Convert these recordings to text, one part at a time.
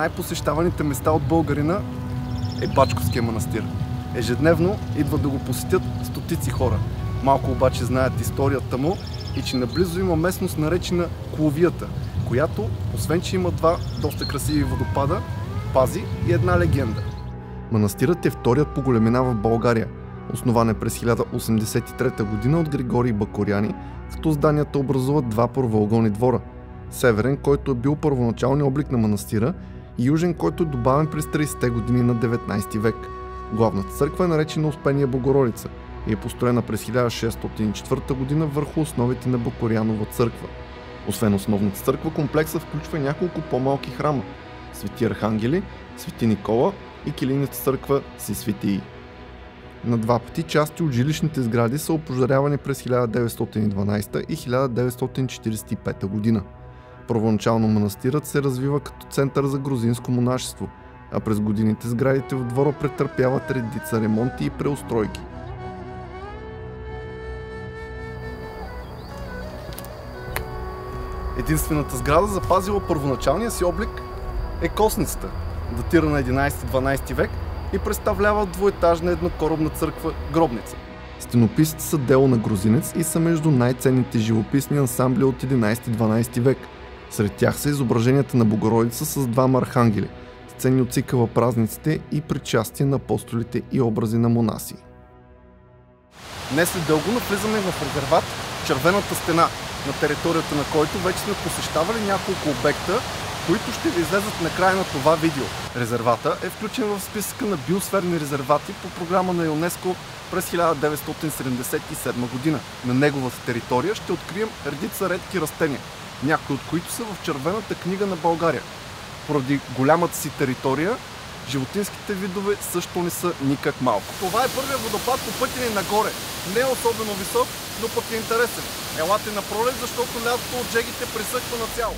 най-посещаваните места от българина е Бачковския манастир. Ежедневно идват да го посетят стотици хора. Малко обаче знаят историята му и че наблизо има местност наречена Кловията, която, освен че има два доста красиви водопада, пази и една легенда. Манастирът е вторият по големина в България. Основан е през 1083 г. от Григорий Бакоряни, като зданията образуват два правоъгълни двора. Северен, който е бил първоначалният облик на манастира, и южен, който е добавен през 30-те години на 19 век. Главната църква е наречена Успение Богородица и е построена през 1604 г. върху основите на Бакорянова църква. Освен основната църква, комплексът включва няколко по-малки храма – Свети Архангели, Свети Никола и килийната църква Си Светии. На два пъти части от жилищните сгради са опожарявани през 1912 и 1945 година. Първоначално манастирът се развива като център за грузинско монашество, а през годините сградите в двора претърпяват редица ремонти и преустройки. Единствената сграда, запазила първоначалния си облик, е костницата, датирана 11-12 век и представлява двуетажна еднокоробна църква гробница. Стенописите са дело на грузинец и са между най-ценните живописни ансамбли от 11-12 век. Сред тях са изображенията на Богородица с двама архангели, сцени от цикъла празниците и причастие на апостолите и образи на монаси. Днес след дълго навлизаме в резерват Червената стена, на територията на който вече сме посещавали няколко обекта, които ще ви излезат на края на това видео. Резервата е включен в списъка на биосферни резервати по програма на ЮНЕСКО през 1977 година. На неговата територия ще открием редица редки растения, някои от които са в Червената книга на България. Поради голямата си територия, животинските видове също не са никак малко. Това е първият водопад по пътя ни нагоре. Не е особено висок, но пък е интересен. Елате на пролет, защото лятото от джегите пресъхва нацяло.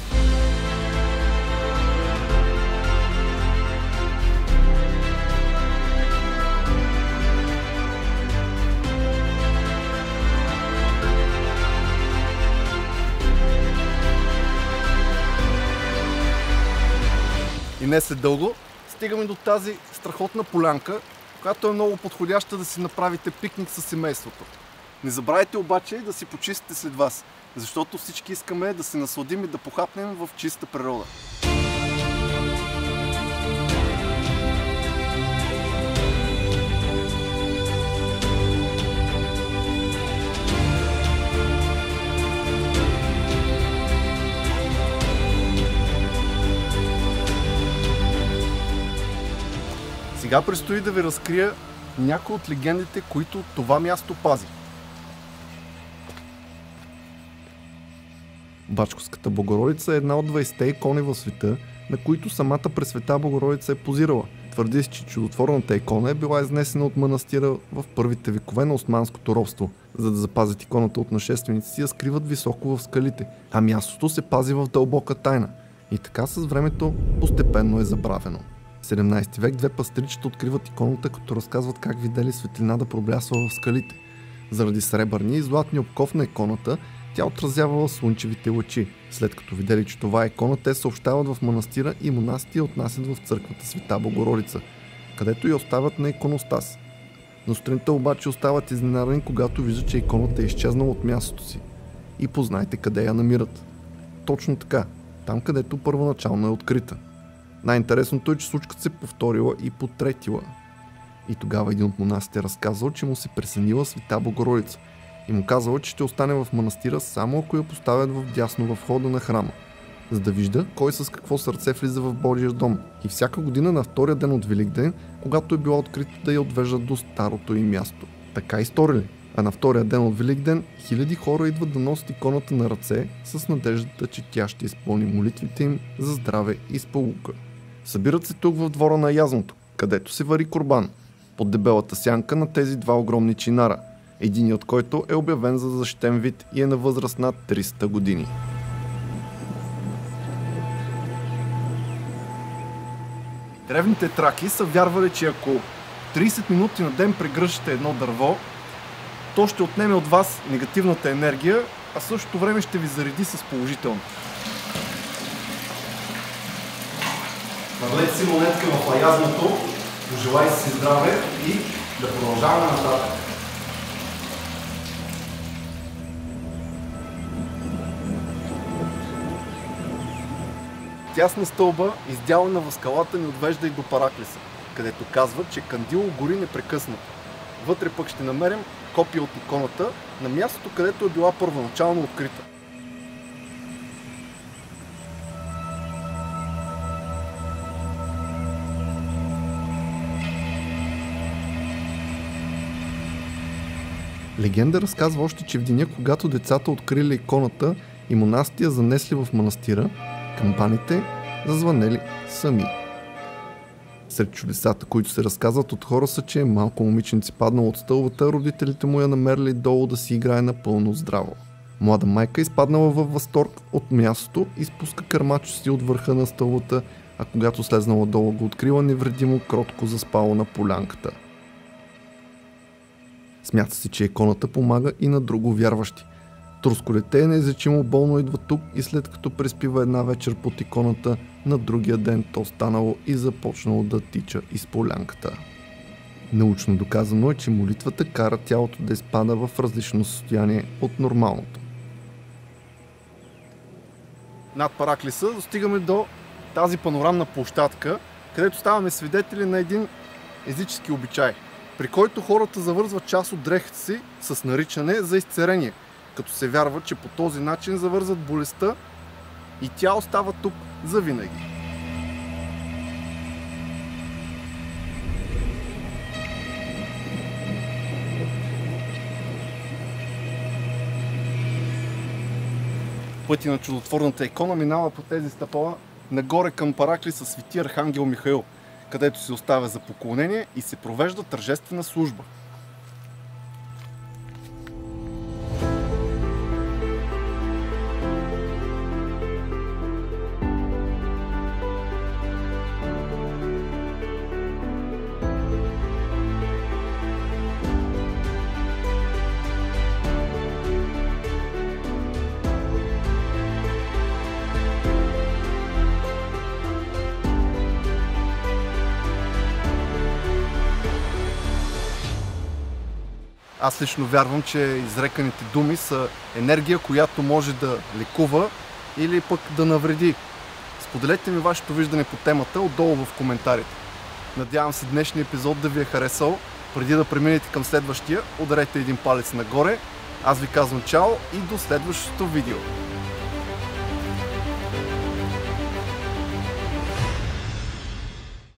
И не след дълго стигаме до тази страхотна полянка, която е много подходяща да си направите пикник със семейството. Не забравяйте обаче да си почистите след вас, защото всички искаме да се насладим и да похапнем в чиста природа. Сега предстои да ви разкрия някои от легендите, които това място пази. Бачковската Богородица е една от 20-те икони в света, на които самата Пресвета Богородица е позирала. Твърди се, че чудотворната икона е била изнесена от манастира в първите векове на османското робство. За да запазят иконата от нашественици, я скриват високо в скалите, а мястото се пази в дълбока тайна. И така с времето постепенно е забравено. В 17 век две пастричета откриват иконата, като разказват как видели светлина да проблясва в скалите. Заради сребърния и златния обков на иконата, тя отразявала слънчевите лъчи. След като видели, че това е икона, те съобщават в манастира и монасите я отнасят в църквата Света Богородица, където я оставят на иконостас. Но сутринта обаче остават изненадани, когато виждат, че иконата е изчезнала от мястото си. И познайте къде я намират. Точно така, там където първоначално е открита. Най-интересното е, че случката се повторила и потретила. И тогава един от монасите разказал, че му се пресънила Света Богородица и му казала, че ще остане в манастира само ако я поставят вдясно във входа на храма, за да вижда кой с какво сърце влиза в Божия дом. И всяка година на втория ден от Великден, когато е била открита, да я отвеждат до старото им място. Така и сторили. А на втория ден от Великден хиляди хора идват да носят иконата на ръце с надеждата, че тя ще изпълни молитвите им за здраве и сполука. Събират се тук в двора на Язното, където се вари курбан, под дебелата сянка на тези два огромни чинара, един от който е обявен за защитен вид и е на възраст над 300 години. Древните траки са вярвали, че ако 30 минути на ден прегръщате едно дърво, то ще отнеме от вас негативната енергия, а в същото време ще ви зареди с положително. Хвърлете си монетка в аязното, пожелай си здраве и да продължаваме нататък. Тясна стълба, издялена в скалата, ни отвежда и до Параклиса, където казват, че Кандило гори непрекъснато. Вътре пък ще намерим копия от иконата на мястото, където е била първоначално открита. Легенда разказва още, че в деня, когато децата открили иконата и монасите я занесли в манастира, камбаните зазвънели сами. Сред чудесата, които се разказват от хора, са, че малко момиченце паднало от стълбата, родителите му я намерили долу да си играе напълно здраво. Млада майка изпаднала във възторг от мястото и спуска кърмачо си от върха на стълбата, а когато слезнала долу, го открила невредимо, кротко заспало на полянката. Смята се, че иконата помага и на друго вярващи. Турско дете е неизлечимо болно идва тук и след като преспива една вечер под иконата, на другия ден то станало и започнало да тича из полянката. Научно доказано е, че молитвата кара тялото да изпада в различно състояние от нормалното. Над Параклиса достигаме до тази панорамна площадка, където ставаме свидетели на един езически обичай, при който хората завързват част от дрехите си с наричане за изцерение, като се вярва, че по този начин завързват болестта и тя остава тук завинаги. Пътя на чудотворната икона минава по тези стъпала нагоре към Параклиса Свети Архангел Михаил, където се оставя за поклонение и се провежда тържествена служба. Аз лично вярвам, че изреканите думи са енергия, която може да лекува или пък да навреди. Споделете ми вашето виждане по темата отдолу в коментарите. Надявам се днешния епизод да ви е харесал. Преди да преминете към следващия, ударете един палец нагоре. Аз ви казвам чао и до следващото видео.